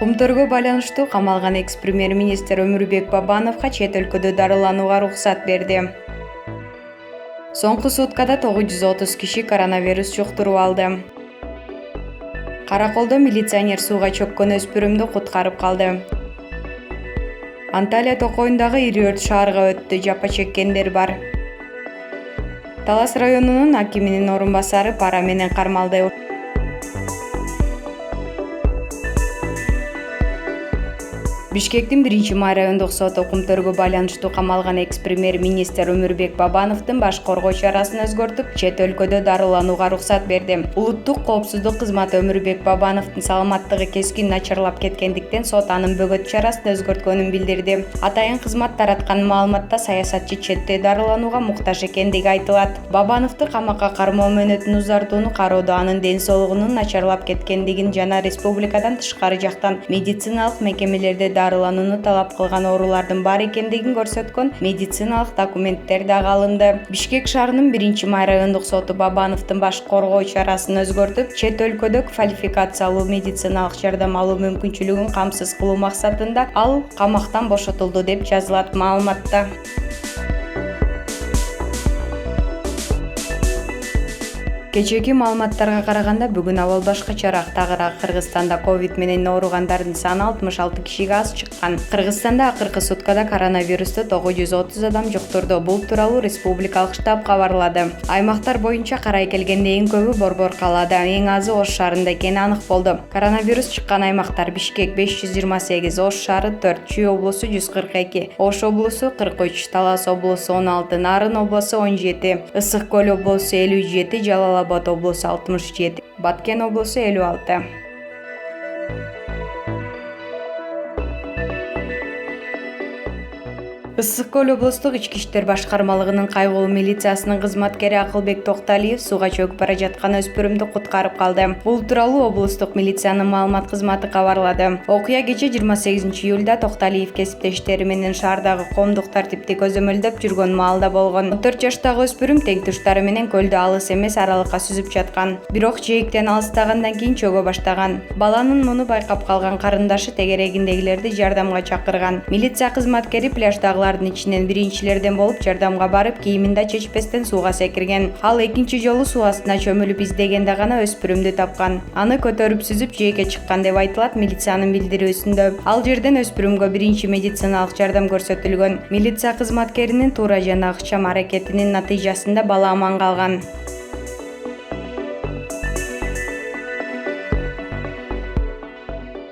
Кумтөргө байланыштуу камалган экс-премьер-министр Өмүрбек Бабановго чет өлкөдө дарыланууга уруксат берди. Соңку суткада 930 киши коронавирус жуктуруп алды. Караколдо милиционер сууга чөккөн өспүрүмдү куткарып калды. Анталия токойундагы ири өрт шаарга өттү, жапа чеккендер бар. Талас районунун акиминин орун басары пара менен кармалды. Бишкектин 1-май райондук соту Кумтөргө байланыштуу камалган экс-премьер-министр Өмүрбек Бабановдун баш коргоо чарасын өзгөртүп, чет өлкөдө дарыланууга уруксат берди. Улуттук коопсуздук кызматы Өмүрбек Бабановдун саламаттыгы кескин начарлап кеткендиктен сот анын бөгөт чарасын өзгөрткөнүн билдирди. Атайын кызмат тараткан маалыматта саясатчы четте дарыланууга муктаж экендиги айтылат. Бабановду камакка кармоо мөөнөтүн узартууну кароодо анын ден соолугунун начарлап кеткендигин жана республикадан тышкары жактан медициналык мекемелерде дарыланууну талап кылган оорулардын бар экендигин көрсөткөн медициналык документтер дагы алынды. Бишкек шаарынын 1-май райондук соту Бабановдун баш коргоо чарасын өзгөртүп, чет өлкөдө квалификациялуу медициналык жардам алуу мүмкүнчүлүгүн камсыз кылуу максатында ал камактан бошотулду деп жазылат маалыматта. Кечээки маалыматтарга караганда бүгүн абал башкачараак. Тагыраак Кыргызстанда ковид менен ооругандардын саны 66 кишиге аз чыккан. Кыргызстанда акыркы суткада коронавирусту 930 адам жуктурду. Бул тууралуу республикалык штаб кабарлады. Аймактар боюнча карай келгенде эң көбү Борбор калаада, эң азы Ош шаарында экени анык болду. Коронавирус чыккан аймактар: Бишкек 528, Ош шаары 4, Чүй облусу 142, Ош облусу 43, Талас облусу 16, Нарын облусу 17, Ысык көл облусу 57, Жалал-Абад облусу 67, Баткен облусу 56. Ысык көл облустук ички иштер башкармалыгынын кайгылуу милициясынын кызматкери Акылбек Токталиев сууга чөгүп бара жаткан өспүрүмдү куткарып калды. Бул тууралуу облустук милициянын маалымат кызматы кабарлады. Окуя кечээ 28 июлда Токталиев кесиптештери менен шаардагы коомдук тартипти көзөмөлдөп жүргөн маалда болгон. 14 жаштагы өспүрүм тең туштары менен көлдө алыс эмес аралыкка сүзүп жаткан. Бирок жээктен алыстагандан кийин чөгө баштаган. Баланын муну байкап калган карындашы тегерегиндегилерди жардамга чакырган. Милиция кызматкери пляждагылардын ичинен биринчилерден болуп жардамга барып, кийимин да чечпестен сууга секирген. Ал экинчи жолу суу астына чөмүлүп издегенде гана өспүрүмдү тапкан. Аны көтөрүп сүзүп жээкке чыккан деп айтылат милициянын билдирүүсүндө. Ал жерден өспүрүмгө биринчи медициналык жардам көрсөтүлгөн. Милиция кызматкеринин туура жана ыкчам аракетинин натыйжасында бала аман калган.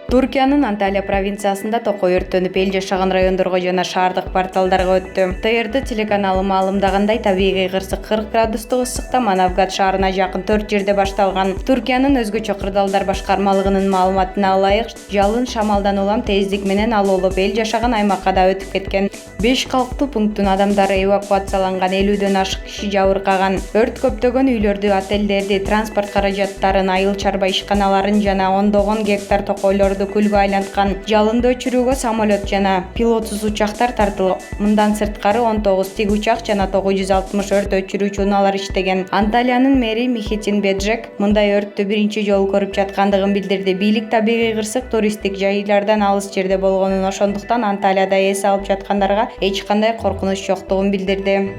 Туркиянын Анталия провинциясында токой өрттөнүп, эл жашаган райондорго жана шаардык порталдарга өттү. ТРТ телеканалы маалымдагандай, табигый кырсык 40 градустук ысыкта Манавгат шаарына жакын 4 жерде башталган. Туркиянын өзгөчө кырдаалдар башкармалыгынын маалыматына ылайык, жалын шамалдан улам тездик менен алуулуп, эл жашаган аймакка да өтүп кеткен. 5 калктуу пункттун адамдары эвакуацияланган, 50дөн ашык киши жабыркаган. Өрт көптөгөн үйлөрдү, отелдерди, транспорт каражаттарын, айыл чарба ишканаларын жана ондогон гектар токойлорду күлгө айланткан. Жалынды өчүрүүгө самолет жана пилотсуз учактар тартылган. Мындан сырткары 19 тик учак жана 960 өрт өчүрүүчү унаалар иштеген. Анталиянын мэри Михитин Беджек мындай өрттү биринчи жолу көрүп жаткандыгын билдирди. Бийлик табигый кырсык туристтик жайлардан алыс жерде болгонун, ошондуктан Анталияда эс алып жаткандарга эч кандай коркунуч жоктугун билдирди.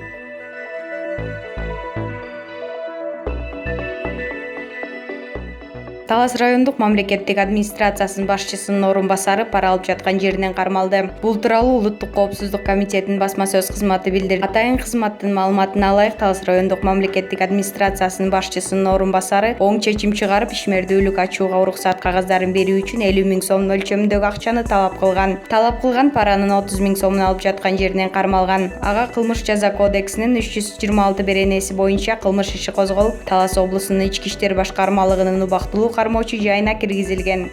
Талас райондук мамлекеттик администрациясынын башчысынын орун басары пара алып жаткан жеринен кармалды. Бул тууралуу Улуттук коопсуздук комитетинин басма сөз кызматы билдирди. Атайын кызматтын маалыматына ылайык, Талас райондук мамлекеттик администрациясынын башчысынын орун басары оң чечим чыгарып, ишмердүүлүк ачууга уруксат кагаздарын берүү үчүн 50 000 сом мөлчөмүндөгү акчаны талап кылган паранын 30 000 сомун алып жаткан жеринен кармалган. Ага кылмыш жаза кодексинин 326 беренеси боюнча кылмыш иши козголуп, Талас облусунун ички иштер башкармалыгынын убактылуу кармоочу жайына киргизилген.